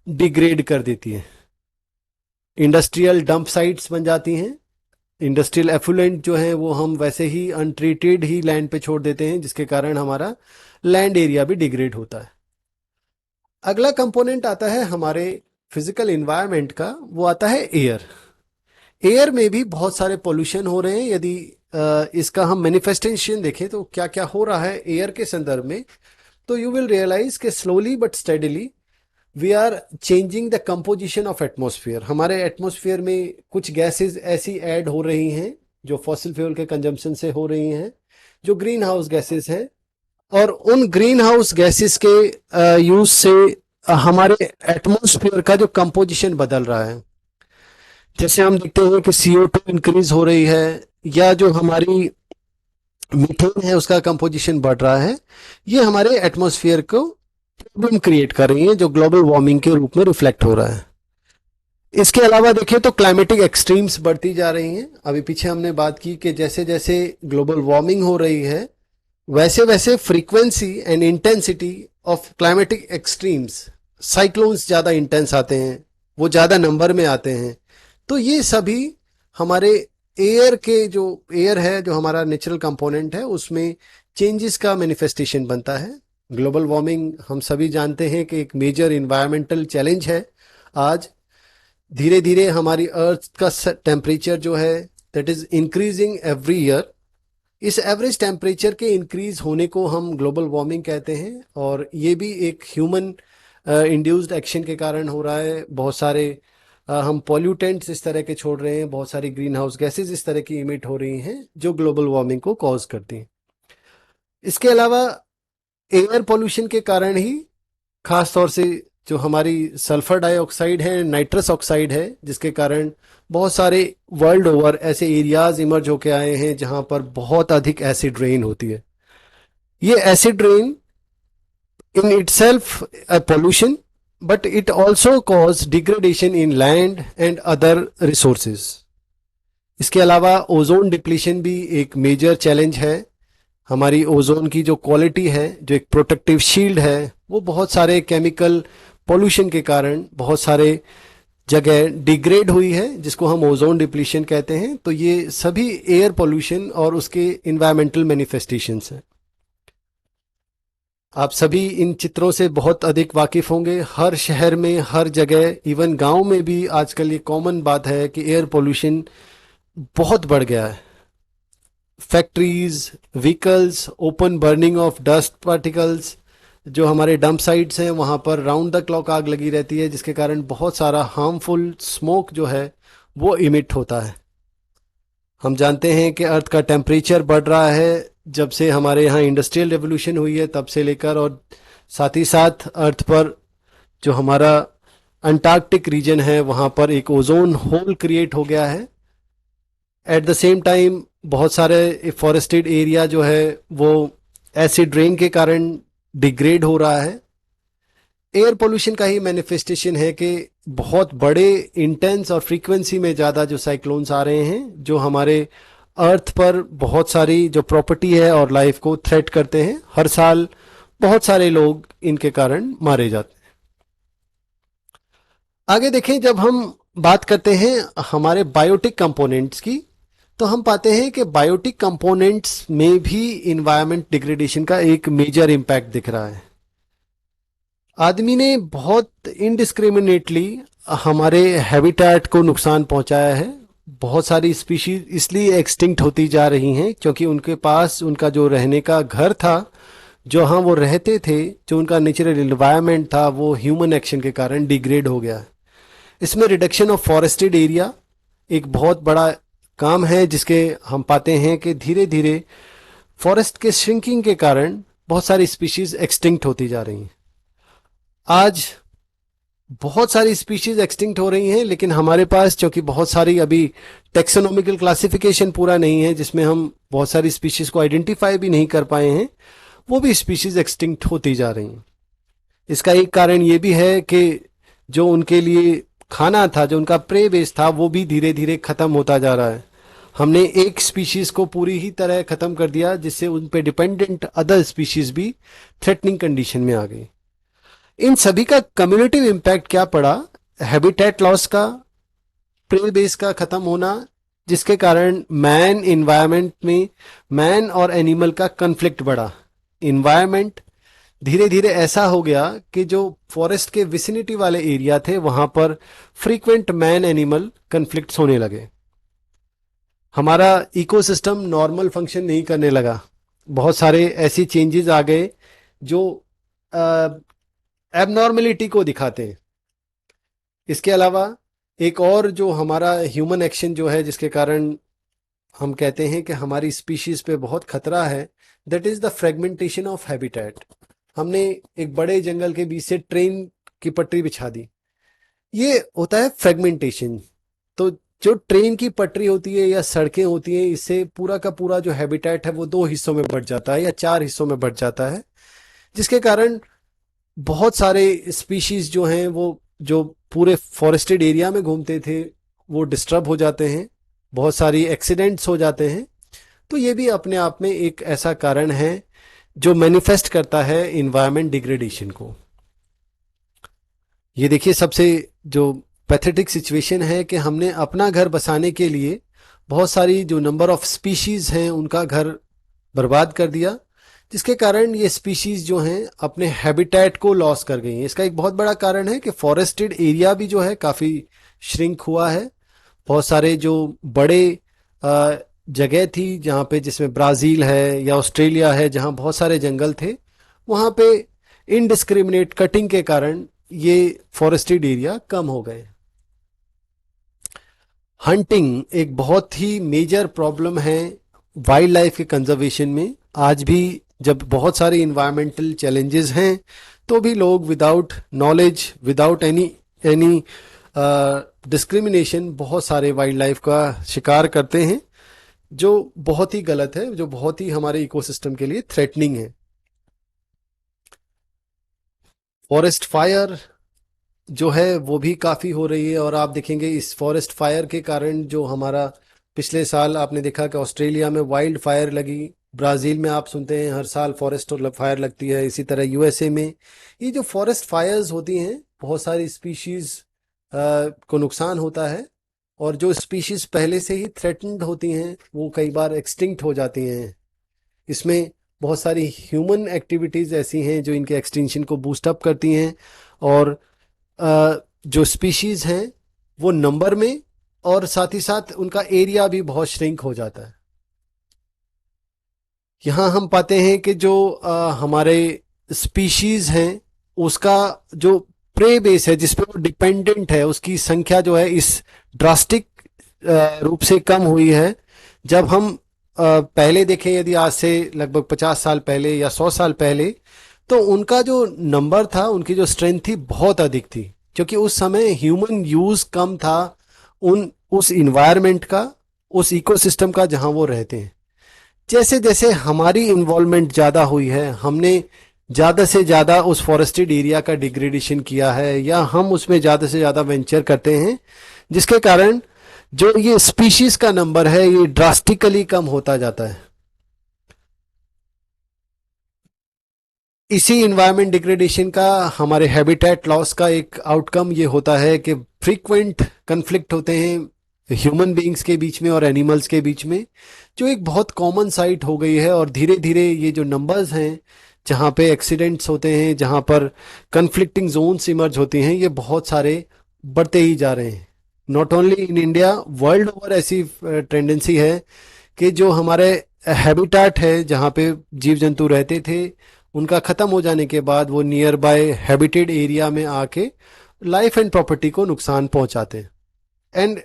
डिग्रेड कर देती है। इंडस्ट्रियल डंप साइट्स बन जाती हैं, इंडस्ट्रियल एफुलेंट जो है वो हम वैसे ही अनट्रीटेड ही लैंड पे छोड़ देते हैं, जिसके कारण हमारा लैंड एरिया भी डिग्रेड होता है। अगला कंपोनेंट आता है हमारे फिजिकल इन्वायरमेंट का, वो आता है एयर। एयर में भी बहुत सारे पोल्यूशन हो रहे हैं। यदि इसका हम मैनिफेस्टेशन देखें तो क्या क्या हो रहा है एयर के संदर्भ में, तो यू विल रियलाइज कि slowly but steadily we are changing the composition of atmosphere. हमारे एटमॉस्फेयर में कुछ गैसेस ऐसी ऐड हो रही हैं जो फॉसिल फ्यूल के कंजम्पशन से हो रही हैं, जो ग्रीन हाउस गैसेस हैं। और उन ग्रीन हाउस गैसेस के यूज से हमारे एटमॉस्फेयर का जो कंपोजिशन बदल रहा है। जैसे हम देखते हैं कि CO2 इंक्रीज हो रही है, या जो हमारी मीथेन है उसका कंपोजिशन बढ़ रहा है। ये हमारे एटमॉस्फेयर को प्रॉब्लम क्रिएट कर रही है, जो ग्लोबल वार्मिंग के रूप में रिफ्लेक्ट हो रहा है। इसके अलावा देखें तो क्लाइमेटिक एक्सट्रीम्स बढ़ती जा रही हैं। अभी पीछे हमने बात की कि जैसे जैसे ग्लोबल वार्मिंग हो रही है, वैसे वैसे frequency and intensity of climatic extremes, cyclones ज़्यादा इंटेंस आते हैं, वो ज़्यादा नंबर में आते हैं। तो ये सभी हमारे एयर के, जो एयर है जो हमारा नेचुरल कंपोनेंट है, उसमें चेंजेस का मैनिफेस्टेशन बनता है। ग्लोबल वार्मिंग हम सभी जानते हैं कि एक मेजर इन्वायरमेंटल चैलेंज है। आज धीरे धीरे हमारी अर्थ का टेम्परेचर जो है that is increasing every year. इस एवरेज टेम्परेचर के इंक्रीज होने को हम ग्लोबल वार्मिंग कहते हैं, और ये भी एक ह्यूमन इंड्यूस्ड एक्शन के कारण हो रहा है। बहुत सारे हम पॉल्यूटेंट्स इस तरह के छोड़ रहे हैं, बहुत सारी ग्रीन हाउस गैसेज इस तरह की इमिट हो रही हैं जो ग्लोबल वार्मिंग को कॉज करती हैं। इसके अलावा एयर पोल्यूशन के कारण ही खास तौर से जो हमारी सल्फर डाइऑक्साइड है, नाइट्रस ऑक्साइड है, जिसके कारण बहुत सारे वर्ल्ड ओवर ऐसे एरियाज इमर्ज होके आए हैं जहां पर बहुत अधिक एसिड रेन होती है। ये acid rain in itself a pollution, but it also cause degradation in land and other resources. इसके अलावा ओजोन डिप्लीशन भी एक मेजर चैलेंज है। हमारी ओजोन की जो क्वालिटी है, जो एक प्रोटेक्टिव शील्ड है, वो बहुत सारे केमिकल पोल्यूशन के कारण बहुत सारे जगह डिग्रेड हुई है, जिसको हम ओजोन डिप्लीशन कहते हैं। तो ये सभी एयर पोल्यूशन और उसके इन्वायरमेंटल मैनिफेस्टेशंस हैं। आप सभी इन चित्रों से बहुत अधिक वाकिफ होंगे। हर शहर में, हर जगह, इवन गांव में भी आजकल ये कॉमन बात है कि एयर पोल्यूशन बहुत बढ़ गया है। Factories, vehicles, open burning of dust particles, जो हमारे डंप साइट्स हैं वहाँ पर राउंड द क्लॉक आग लगी रहती है, जिसके कारण बहुत सारा हार्मफुल स्मोक जो है वो इमिट होता है। हम जानते हैं कि अर्थ का टेम्परेचर बढ़ रहा है जब से हमारे यहाँ इंडस्ट्रियल रेवोल्यूशन हुई है, तब से लेकर, और साथ ही साथ अर्थ पर जो हमारा अंटार्कटिक रीजन है वहाँ पर एक ओजोन होल क्रिएट हो गया है। एट द सेम टाइम बहुत सारे फॉरेस्टेड एरिया जो है वो एसिड रेन के कारण डिग्रेड हो रहा है। एयर पोल्यूशन का ही मैनिफेस्टेशन है कि बहुत बड़े, इंटेंस और फ्रीक्वेंसी में ज़्यादा जो साइक्लोन्स आ रहे हैं, जो हमारे अर्थ पर बहुत सारी जो प्रॉपर्टी है और लाइफ को थ्रेट करते हैं। हर साल बहुत सारे लोग इनके कारण मारे जाते हैं। आगे देखें, जब हम बात करते हैं हमारे बायोटिक कंपोनेंट्स की, तो हम पाते हैं कि बायोटिक कंपोनेंट्स में भी इन्वायरमेंट डिग्रेडेशन का एक मेजर इम्पैक्ट दिख रहा है। आदमी ने बहुत इनडिस्क्रिमिनेटली हमारे हैबिटेट को नुकसान पहुंचाया है। बहुत सारी स्पीशीज इसलिए एक्सटिंक्ट होती जा रही हैं क्योंकि उनके पास उनका जो रहने का घर था, जो हाँ वो रहते थे, जो उनका नेचुरल इन्वायरमेंट था, वो ह्यूमन एक्शन के कारण डिग्रेड हो गया है। इसमें रिडक्शन ऑफ फॉरेस्टेड एरिया एक बहुत बड़ा काम है, जिसके हम पाते हैं कि धीरे धीरे फॉरेस्ट के श्रिंकिंग के कारण बहुत सारी स्पीशीज एक्सटिंक्ट होती जा रही हैं। आज बहुत सारी स्पीशीज एक्सटिंक्ट हो रही हैं, लेकिन हमारे पास चूंकि बहुत सारी अभी टेक्सोनॉमिकल क्लासिफिकेशन पूरा नहीं है, जिसमें हम बहुत सारी स्पीशीज को आइडेंटिफाई भी नहीं कर पाए हैं, वो भी स्पीशीज एक्सटिंक्ट होती जा रही हैं। इसका एक कारण ये भी है कि जो उनके लिए खाना था, जो उनका प्रे बेस था, वो भी धीरे धीरे खत्म होता जा रहा है। हमने एक स्पीशीज को पूरी ही तरह खत्म कर दिया, जिससे उन पे डिपेंडेंट अदर स्पीशीज भी थ्रेटनिंग कंडीशन में आ गई। इन सभी का कम्युनिटिव इम्पैक्ट क्या पड़ा? हैबिटेट लॉस का, प्रे बेस का खत्म होना, जिसके कारण मैन इन्वायरमेंट में मैन और एनिमल का कन्फ्लिक्ट बढ़ा। इन्वायरमेंट धीरे धीरे ऐसा हो गया कि जो फॉरेस्ट के विसिनिटी वाले एरिया थे वहां पर फ्रीक्वेंट मैन एनिमल कन्फ्लिक्ट्स होने लगे। हमारा इकोसिस्टम नॉर्मल फंक्शन नहीं करने लगा। बहुत सारे ऐसी चेंजेस आ गए जो एबनॉर्मेलिटी को दिखाते हैं। इसके अलावा एक और जो हमारा ह्यूमन एक्शन जो है जिसके कारण हम कहते हैं कि हमारी स्पीशीज पे बहुत खतरा है, that is the fragmentation of habitat. हमने एक बड़े जंगल के बीच से ट्रेन की पटरी बिछा दी, ये होता है फ्रेगमेंटेशन। तो जो ट्रेन की पटरी होती है या सड़कें होती हैं, इससे पूरा का पूरा जो हैबिटेट है वो 2 हिस्सों में बंट जाता है या 4 हिस्सों में बंट जाता है, जिसके कारण बहुत सारे स्पीशीज जो हैं वो जो पूरे फॉरेस्टेड एरिया में घूमते थे वो डिस्टर्ब हो जाते हैं, बहुत सारी एक्सीडेंट्स हो जाते हैं। तो ये भी अपने आप में एक ऐसा कारण है जो मैनिफेस्ट करता है इन्वायरमेंट डिग्रेडेशन को। ये देखिए सबसे जो पैथेटिक सिचुएशन है कि हमने अपना घर बसाने के लिए बहुत सारी जो नंबर ऑफ स्पीशीज हैं उनका घर बर्बाद कर दिया, जिसके कारण ये स्पीशीज जो हैं अपने हैबिटेट को लॉस कर गई हैं। इसका एक बहुत बड़ा कारण है कि फॉरेस्टेड एरिया भी जो है काफ़ी श्रिंक हुआ है। बहुत सारे जो बड़े जगह थी जहाँ पे, जिसमें ब्राज़ील है या ऑस्ट्रेलिया है जहाँ बहुत सारे जंगल थे, वहाँ पे इनडिस्क्रिमिनेट कटिंग के कारण ये फॉरेस्टेड एरिया कम हो गए। हंटिंग एक बहुत ही मेजर प्रॉब्लम है वाइल्ड लाइफ के कंजर्वेशन में। आज भी जब बहुत सारे इन्वायरमेंटल चैलेंजेस हैं तो भी लोग without knowledge, without any any discrimination बहुत सारे वाइल्ड लाइफ का शिकार करते हैं, जो बहुत ही गलत है, जो बहुत ही हमारे इकोसिस्टम के लिए थ्रेटनिंग है। फॉरेस्ट फायर जो है वो भी काफ़ी हो रही है, और आप देखेंगे इस फॉरेस्ट फायर के कारण जो हमारा पिछले साल आपने देखा कि ऑस्ट्रेलिया में वाइल्ड फायर लगी, ब्राज़ील में आप सुनते हैं हर साल फॉरेस्ट फायर लगती है, इसी तरह यूएसए में। ये जो फॉरेस्ट फायर्स होती हैं बहुत सारी स्पीशीज़ को नुकसान होता है, और जो स्पीशीज़ पहले से ही थ्रेटन्ड होती हैं वो कई बार एक्सटिंक्ट हो जाती हैं। इसमें बहुत सारी ह्यूमन एक्टिविटीज़ ऐसी हैं जो इनके एक्सटिंक्शन को बूस्ट अप करती हैं, और जो स्पीशीज हैं वो नंबर में और साथ ही साथ उनका एरिया भी बहुत श्रिंक हो जाता है। यहाँ हम पाते हैं कि जो हमारे स्पीशीज हैं उसका जो प्रे बेस है जिस पे वो डिपेंडेंट है, उसकी संख्या जो है इस ड्रास्टिक रूप से कम हुई है। जब हम पहले देखें, यदि आज से लगभग 50 साल पहले या 100 साल पहले, तो उनका जो नंबर था, उनकी जो स्ट्रेंथ थी बहुत अधिक थी, क्योंकि उस समय ह्यूमन यूज कम था उस इन्वायरमेंट का, उस इकोसिस्टम का जहां वो रहते हैं। जैसे जैसे हमारी इन्वॉल्वमेंट ज़्यादा हुई है, हमने ज़्यादा से ज़्यादा उस फॉरेस्टेड एरिया का डिग्रेडेशन किया है, या हम उसमें ज़्यादा से ज़्यादा वेंचर करते हैं, जिसके कारण जो ये स्पीशीज का नंबर है ये ड्रास्टिकली कम होता जाता है। इसी इन्वायरमेंट डिग्रेडेशन का, हमारे हैबिटेट लॉस का एक आउटकम ये होता है कि फ्रीक्वेंट कन्फ्लिक्ट होते हैं ह्यूमन बीइंग्स के बीच में और एनिमल्स के बीच में, जो एक बहुत कॉमन साइट हो गई है। और धीरे धीरे ये जो नंबर्स हैं जहाँ पे एक्सीडेंट्स होते हैं, जहाँ पर कन्फ्लिक्टिंग जोन्स इमर्ज होती हैं, ये बहुत सारे बढ़ते ही जा रहे हैं। Not only in India, world over ऐसी टेंडेंसी है कि जो हमारे हैबिटेट है जहाँ पे जीव जंतु रहते थे, उनका ख़त्म हो जाने के बाद वो नियर बाय हैबिटेड एरिया में आके लाइफ एंड प्रॉपर्टी को नुकसान पहुंचाते हैं। एंड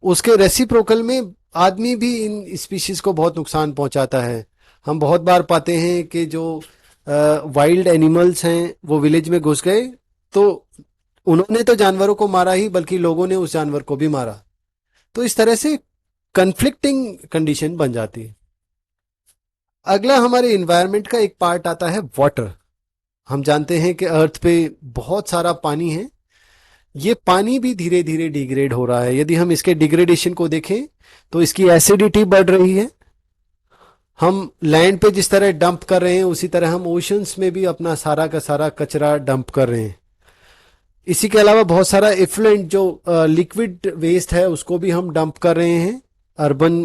उसके रेसिप्रोकल में आदमी भी इन स्पीशीज को बहुत नुकसान पहुंचाता है। हम बहुत बार पाते हैं कि जो वाइल्ड एनिमल्स हैं वो विलेज में घुस गए, तो उन्होंने तो जानवरों को मारा ही, बल्कि लोगों ने उस जानवर को भी मारा। तो इस तरह से कन्फ्लिक्टिंग कंडीशन बन जाती है। अगला हमारे इन्वायरमेंट का एक पार्ट आता है वाटर। हम जानते हैं कि अर्थ पे बहुत सारा पानी है, ये पानी भी धीरे धीरे डिग्रेड हो रहा है। यदि हम इसके डिग्रेडेशन को देखें तो इसकी एसिडिटी बढ़ रही है। हम लैंड पे जिस तरह डंप कर रहे हैं उसी तरह हम ओशंस में भी अपना सारा का सारा कचरा डंप कर रहे हैं। इसी के अलावा बहुत सारा इफ्लुएंट जो लिक्विड वेस्ट है उसको भी हम डंप कर रहे हैं अर्बन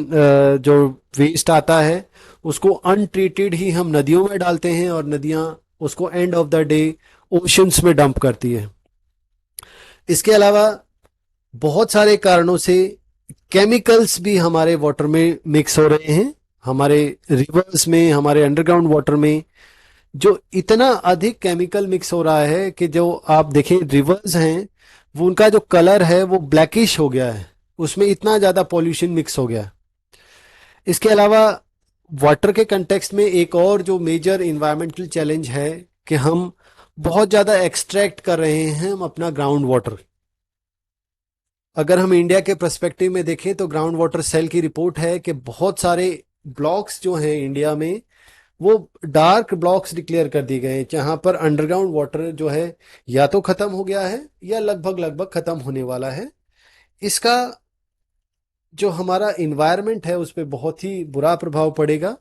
जो वेस्ट आता है उसको अनट्रीटेड ही हम नदियों में डालते हैं और नदियां उसको and of the day oceans में डंप करती है। इसके अलावा बहुत सारे कारणों से केमिकल्स भी हमारे वाटर में मिक्स हो रहे हैं। हमारे रिवर्स में, हमारे अंडरग्राउंड वाटर में जो इतना अधिक केमिकल मिक्स हो रहा है कि जो आप देखें रिवर्स हैं वो उनका जो कलर है वो ब्लैकिश हो गया है, उसमें इतना ज्यादा पॉल्यूशन मिक्स हो गया है। इसके अलावा वाटर के कंटेक्स्ट में एक और जो मेजर इन्वायरमेंटल चैलेंज है कि हम बहुत ज्यादा एक्सट्रैक्ट कर रहे हैं हम अपना ग्राउंड वाटर। अगर हम इंडिया के पर्सपेक्टिव में देखें तो ग्राउंड वाटर सेल की रिपोर्ट है कि बहुत सारे ब्लॉक्स जो हैं इंडिया में वो डार्क ब्लॉक्स डिक्लेयर कर दिए गए हैं, जहां पर अंडरग्राउंड वाटर जो है या तो खत्म हो गया है या लगभग लगभग खत्म होने वाला है। इसका जो हमारा इन्वायरमेंट है उस पर बहुत ही बुरा प्रभाव पड़ेगा।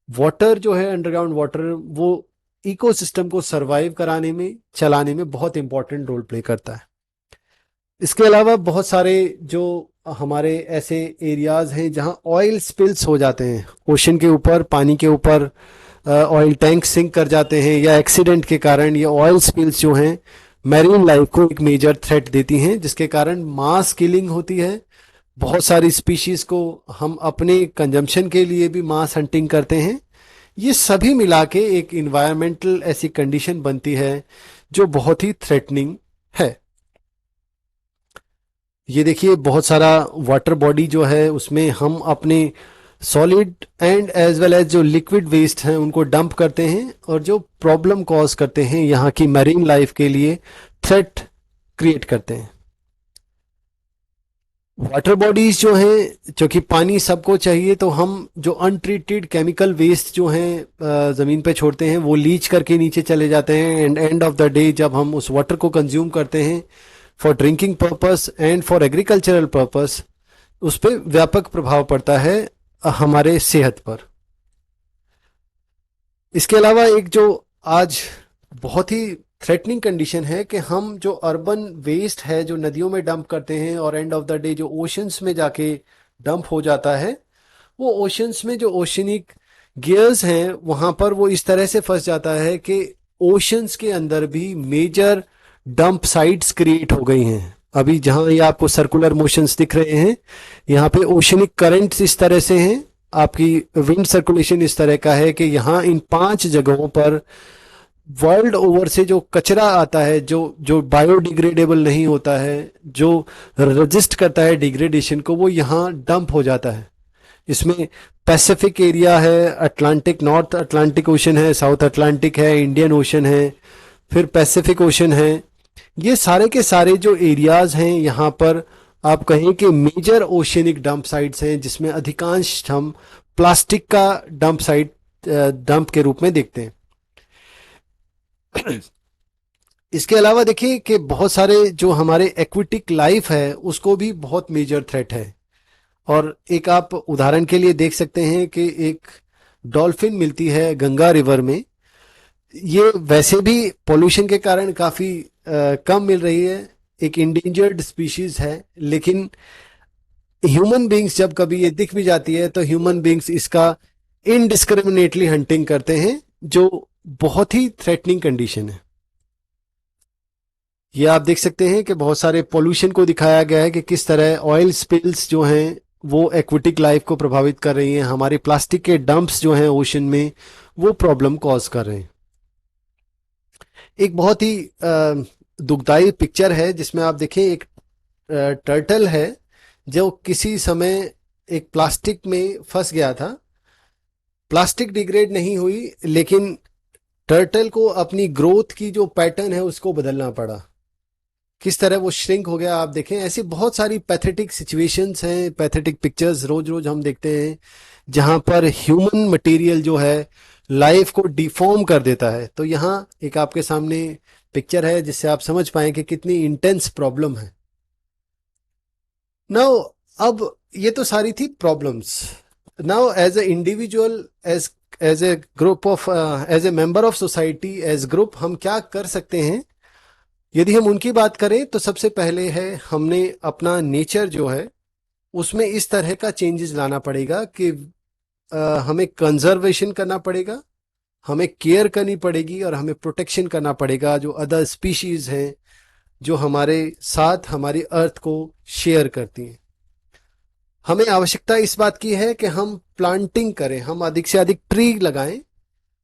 वाटर जो है अंडरग्राउंड वाटर वो इकोसिस्टम को सरवाइव कराने में, चलाने में बहुत इंपॉर्टेंट रोल प्ले करता है। इसके अलावा बहुत सारे जो हमारे ऐसे एरियाज हैं जहां ऑयल स्पिल्स हो जाते हैं, ओशन के ऊपर, पानी के ऊपर ऑयल टैंक सिंक कर जाते हैं या एक्सीडेंट के कारण ये ऑयल स्पिल्स जो हैं मैरीन लाइफ को एक मेजर थ्रेट देती हैं, जिसके कारण मास किलिंग होती है। बहुत सारी स्पीशीज को हम अपने कंजम्पशन के लिए भी मास हंटिंग करते हैं। ये सभी मिला के एक इन्वायरमेंटल ऐसी कंडीशन बनती है जो बहुत ही थ्रेटनिंग है। ये देखिए बहुत सारा वाटर बॉडी जो है उसमें हम अपने solid and as well as जो लिक्विड वेस्ट हैं उनको डंप करते हैं और जो प्रॉब्लम कॉज करते हैं, यहाँ की मैरीन लाइफ के लिए थ्रेट क्रिएट करते हैं। वाटर बॉडीज जो हैं, क्योंकि पानी सबको चाहिए, तो हम जो अनट्रीटेड केमिकल वेस्ट जो हैं ज़मीन पे छोड़ते हैं वो लीच करके नीचे चले जाते हैं and and of the day जब हम उस वाटर को कंज्यूम करते हैं for drinking purpose and for agricultural purpose, उस पर व्यापक प्रभाव पड़ता है हमारे सेहत पर। इसके अलावा एक जो आज बहुत ही थ्रेटनिंग कंडीशन है कि हम जो अर्बन वेस्ट है जो नदियों में डंप करते हैं और एंड ऑफ द डे जो ओशंस में जाके डंप हो जाता है, वो ओशंस में जो ओशनिक गियर्स हैं वहां पर वो इस तरह से फंस जाता है कि ओशंस के अंदर भी मेजर डंप साइट्स क्रिएट हो गई हैं। अभी जहां ये आपको सर्कुलर मोशंस दिख रहे हैं, यहाँ पे ओशनिक करंट्स इस तरह से हैं, आपकी विंड सर्कुलेशन इस तरह का है कि यहाँ इन 5 जगहों पर वर्ल्ड ओवर से जो कचरा आता है, जो जो बायोडिग्रेडेबल नहीं होता है, जो रजिस्ट करता है डिग्रेडेशन को, वो यहाँ डंप हो जाता है। इसमें पैसिफिक एरिया है, अटलांटिक, नॉर्थ अटलांटिक ओशन है, साउथ अटलांटिक है, इंडियन ओशन है, फिर पैसिफिक ओशन है। ये सारे के सारे जो एरियाज हैं यहाँ पर आप कहें कि मेजर ओशनिक डंप साइट्स हैं, जिसमें अधिकांश हम प्लास्टिक का डंप साइट डंप के रूप में देखते हैं। इसके अलावा देखिए कि बहुत सारे जो हमारे एक्वेटिक लाइफ है उसको भी बहुत मेजर थ्रेट है। और एक आप उदाहरण के लिए देख सकते हैं कि एक डॉल्फिन मिलती है गंगा रिवर में। ये वैसे भी पोल्यूशन के कारण काफी कम मिल रही है, एक इंडेंजर्ड स्पीशीज है, लेकिन ह्यूमन बींग्स जब कभी ये दिख भी जाती है तो ह्यूमन बींग्स इसका इनडिस्क्रिमिनेटली हंटिंग करते हैं, जो बहुत ही थ्रेटनिंग कंडीशन है। ये आप देख सकते हैं कि बहुत सारे पोल्यूशन को दिखाया गया है कि किस तरह ऑयल स्पिल्स जो हैं वो एक्वेटिक लाइफ को प्रभावित कर रही हैं, हमारे प्लास्टिक के डंप्स जो हैं ओशन में वो प्रॉब्लम कॉज कर रहे हैं। एक बहुत ही दुखदाई पिक्चर है जिसमें आप देखें एक टर्टल है जो किसी समय एक प्लास्टिक में फंस गया था। प्लास्टिक डिग्रेड नहीं हुई, लेकिन टर्टल को अपनी ग्रोथ की जो पैटर्न है उसको बदलना पड़ा। किस तरह वो श्रिंक हो गया आप देखें। ऐसी बहुत सारी पैथेटिक सिचुएशंस हैं, पैथेटिक पिक्चर्स रोज रोज हम देखते हैं जहां पर ह्यूमन मटेरियल जो है लाइफ को डिफॉर्म कर देता है। तो यहाँ एक आपके सामने पिक्चर है जिससे आप समझ पाए कि कितनी इंटेंस प्रॉब्लम है। नाउ अब ये तो सारी थी problems. Now as a individual, as a group of, as a member of society, as group हम क्या कर सकते हैं। यदि हम उनकी बात करें तो सबसे पहले है हमने अपना नेचर जो है उसमें इस तरह का चेंजेस लाना पड़ेगा कि हमें कंजर्वेशन करना पड़ेगा, हमें केयर करनी पड़ेगी और हमें प्रोटेक्शन करना पड़ेगा जो अदर स्पीशीज हैं जो हमारे साथ हमारी अर्थ को शेयर करती हैं। हमें आवश्यकता इस बात की है कि हम प्लांटिंग करें, हम अधिक से अधिक ट्री लगाएं,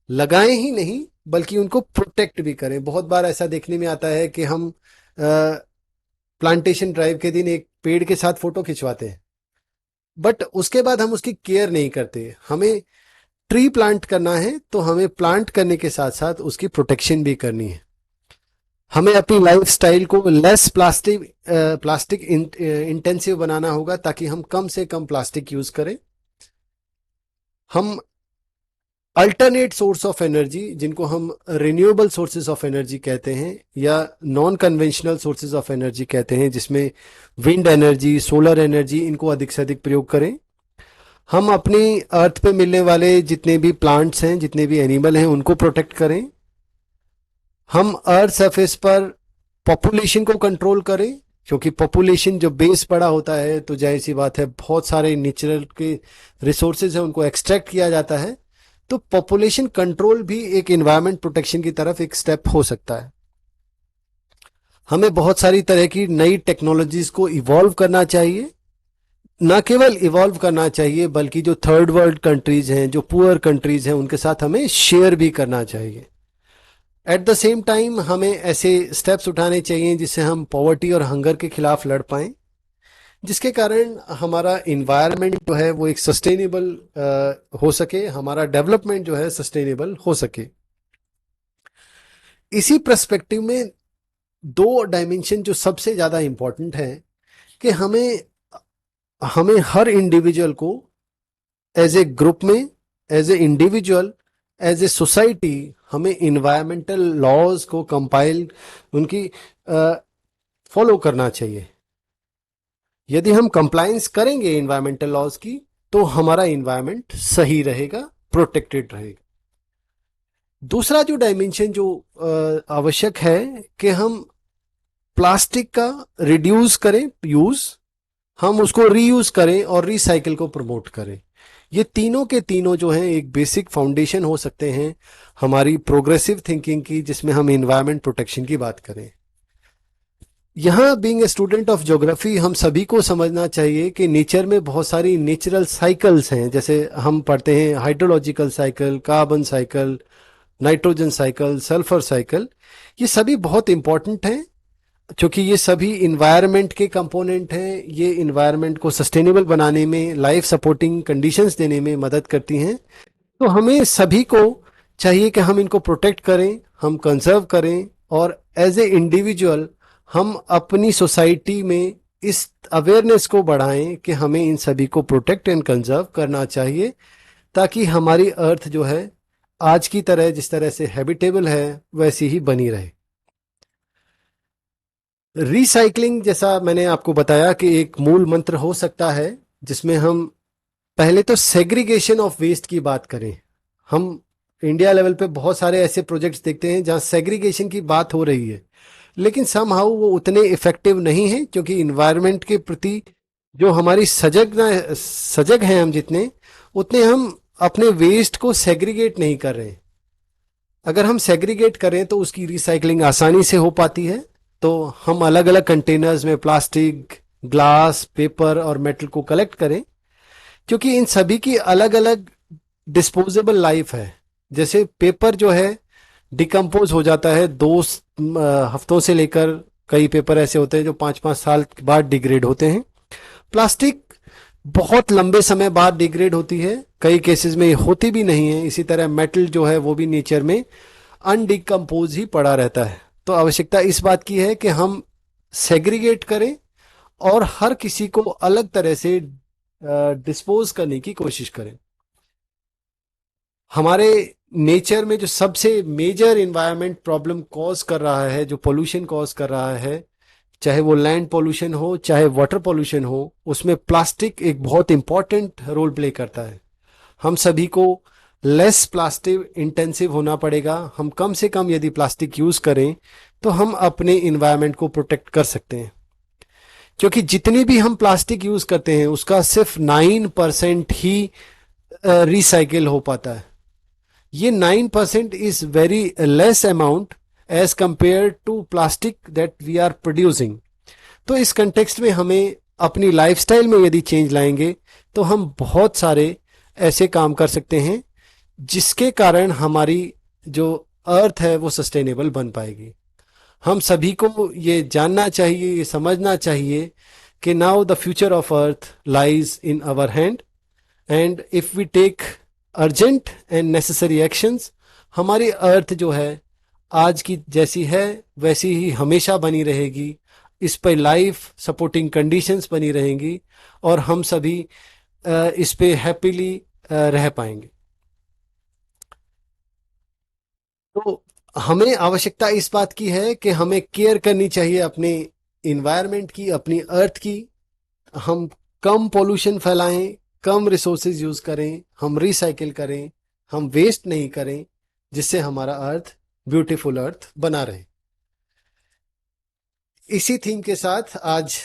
लगाएं ही नहीं बल्कि उनको प्रोटेक्ट भी करें। बहुत बार ऐसा देखने में आता है कि हम प्लांटेशन ड्राइव के दिन एक पेड़ के साथ फोटो खिंचवाते हैं, बट उसके बाद हम उसकी केयर नहीं करते। हमें ट्री प्लांट करना है तो हमें प्लांट करने के साथ साथ उसकी प्रोटेक्शन भी करनी है। हमें अपनी लाइफस्टाइल को लेस प्लास्टिक इंटेंसिव बनाना होगा ताकि हम कम से कम प्लास्टिक यूज करें। हम अल्टरनेट सोर्स ऑफ एनर्जी, जिनको हम रिन्यूएबल सोर्सेज ऑफ एनर्जी कहते हैं या non conventional sources of energy कहते हैं, जिसमें विंड एनर्जी, सोलर एनर्जी, इनको अधिक से अधिक प्रयोग करें। हम अपनी अर्थ पे मिलने वाले जितने भी प्लांट्स हैं, जितने भी एनिमल हैं, उनको प्रोटेक्ट करें। हम अर्थ सरफेस पर पॉपुलेशन को कंट्रोल करें, क्योंकि पॉपुलेशन जो बेस बड़ा होता है तो जाहिर सी बात है बहुत सारे नेचुरल के रिसोर्सेज हैं उनको एक्सट्रैक्ट किया जाता है। तो पॉपुलेशन कंट्रोल भी एक एनवायरमेंट प्रोटेक्शन की तरफ एक स्टेप हो सकता है। हमें बहुत सारी तरह की नई टेक्नोलॉजीज को इवॉल्व करना चाहिए, ना केवल इवॉल्व करना चाहिए बल्कि जो थर्ड वर्ल्ड कंट्रीज हैं, जो पुअर कंट्रीज हैं, उनके साथ हमें शेयर भी करना चाहिए। एट द सेम टाइम हमें ऐसे स्टेप्स उठाने चाहिए जिससे हम पॉवर्टी और हंगर के खिलाफ लड़ पाएं, जिसके कारण हमारा इन्वायरमेंट जो है वो एक सस्टेनेबल हो सके, हमारा डेवलपमेंट जो है सस्टेनेबल हो सके। इसी पर्सपेक्टिव में दो डायमेंशन जो सबसे ज्यादा इंपॉर्टेंट है कि हमें हमें हर इंडिविजुअल को एज ए ग्रुप में, as a individual, as a society, हमें इन्वायरमेंटल लॉज को कंपाइल, उनकी फॉलो करना चाहिए। यदि हम कंप्लायंस करेंगे इन्वायरमेंटल लॉज की तो हमारा इन्वायरमेंट सही रहेगा, प्रोटेक्टेड रहेगा। दूसरा जो डायमेंशन जो आवश्यक है कि हम प्लास्टिक का रिड्यूस करें यूज, हम उसको रीयूज करें और रिसाइकिल को प्रमोट करें। ये तीनों के तीनों जो हैं एक बेसिक फाउंडेशन हो सकते हैं हमारी प्रोग्रेसिव थिंकिंग की, जिसमें हम इन्वायरमेंट प्रोटेक्शन की बात करें। यहाँ being a student of geography हम सभी को समझना चाहिए कि नेचर में बहुत सारी नेचुरल साइकिल्स हैं। जैसे हम पढ़ते हैं hydrological cycle, carbon cycle, nitrogen cycle, sulphur cycle. ये सभी बहुत इंपॉर्टेंट हैं क्योंकि ये सभी इन्वायरमेंट के कंपोनेंट हैं। ये इन्वायरमेंट को सस्टेनेबल बनाने में, लाइफ सपोर्टिंग कंडीशंस देने में मदद करती हैं। तो हमें सभी को चाहिए कि हम इनको प्रोटेक्ट करें, हम कंजर्व करें और एज ए इंडिविजुअल हम अपनी सोसाइटी में इस अवेयरनेस को बढ़ाएं कि हमें इन सभी को प्रोटेक्ट एंड कंजर्व करना चाहिए, ताकि हमारी अर्थ जो है आज की तरह, जिस तरह से हैबिटेबल है, वैसी ही बनी रहे। रिसाइकलिंग, जैसा मैंने आपको बताया, कि एक मूल मंत्र हो सकता है जिसमें हम पहले तो सेग्रीगेशन ऑफ वेस्ट की बात करें। हम इंडिया लेवल पे बहुत सारे ऐसे प्रोजेक्ट्स देखते हैं जहां सेग्रीगेशन की बात हो रही है, लेकिन समहाउ वो उतने इफेक्टिव नहीं है, क्योंकि इन्वायरमेंट के प्रति जो हमारी सजग हैं हम जितने, उतने हम अपने वेस्ट को सेग्रीगेट नहीं कर रहे हैं। अगर हम सेग्रीगेट करें तो उसकी रिसाइकलिंग आसानी से हो पाती है। तो हम अलग अलग कंटेनर्स में प्लास्टिक, ग्लास, पेपर और मेटल को कलेक्ट करें, क्योंकि इन सभी की अलग अलग डिस्पोजेबल लाइफ है। जैसे पेपर जो है डिकम्पोज हो जाता है 2 हफ्तों से लेकर, कई पेपर ऐसे होते हैं जो 5-5 साल के बाद डिग्रेड होते हैं। प्लास्टिक बहुत लंबे समय बाद डिग्रेड होती है, कई केसेस में होती भी नहीं है। इसी तरह मेटल जो है वो भी नेचर में अनडिकम्पोज ही पड़ा रहता है। तो आवश्यकता इस बात की है कि हम सेग्रीगेट करें और हर किसी को अलग तरह से डिस्पोज करने की कोशिश करें। हमारे नेचर में जो सबसे मेजर इन्वायरमेंट प्रॉब्लम कॉज कर रहा है, जो पोल्यूशन कॉज कर रहा है, चाहे वो लैंड पोल्यूशन हो, चाहे वाटर पोल्यूशन हो, उसमें प्लास्टिक एक बहुत इंपॉर्टेंट रोल प्ले करता है। हम सभी को लेस प्लास्टिक इंटेंसिव होना पड़ेगा। हम कम से कम यदि प्लास्टिक यूज करें तो हम अपने इन्वायरमेंट को प्रोटेक्ट कर सकते हैं। क्योंकि जितनी भी हम प्लास्टिक यूज करते हैं उसका सिर्फ 9% ही रिसाइकिल हो पाता है। ये 9% is very less amount as compare to plastic that we are producing. तो इस कंटेक्स्ट में हमें अपनी लाइफस्टाइल में यदि चेंज लाएंगे तो हम बहुत सारे ऐसे काम कर सकते हैं जिसके कारण हमारी जो अर्थ है वो सस्टेनेबल बन पाएगी। हम सभी को ये जानना चाहिए, ये समझना चाहिए कि now the future of earth lies in our hand, and if we take urgent and necessary actions, हमारी अर्थ जो है आज की जैसी है वैसी ही हमेशा बनी रहेगी। इस पर लाइफ सपोर्टिंग कंडीशंस बनी रहेंगी और हम सभी इस पे हैप्पीली रह पाएंगे। तो हमें आवश्यकता इस बात की है कि हमें केयर करनी चाहिए अपने इन्वायरमेंट की, अपनी अर्थ की। हम कम पोल्यूशन फैलाएं, कम रिसोर्सेज यूज करें, हम रिसाइकिल करें, हम वेस्ट नहीं करें, जिससे हमारा अर्थ ब्यूटीफुल अर्थ बना रहे। इसी थीम के साथ आज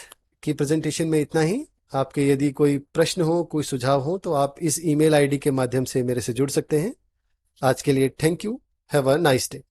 की प्रेजेंटेशन में इतना ही। आपके यदि कोई प्रश्न हो, कोई सुझाव हो, तो आप इस ईमेल आईडी के माध्यम से मेरे से जुड़ सकते हैं। आज के लिए thank you. Have a nice day.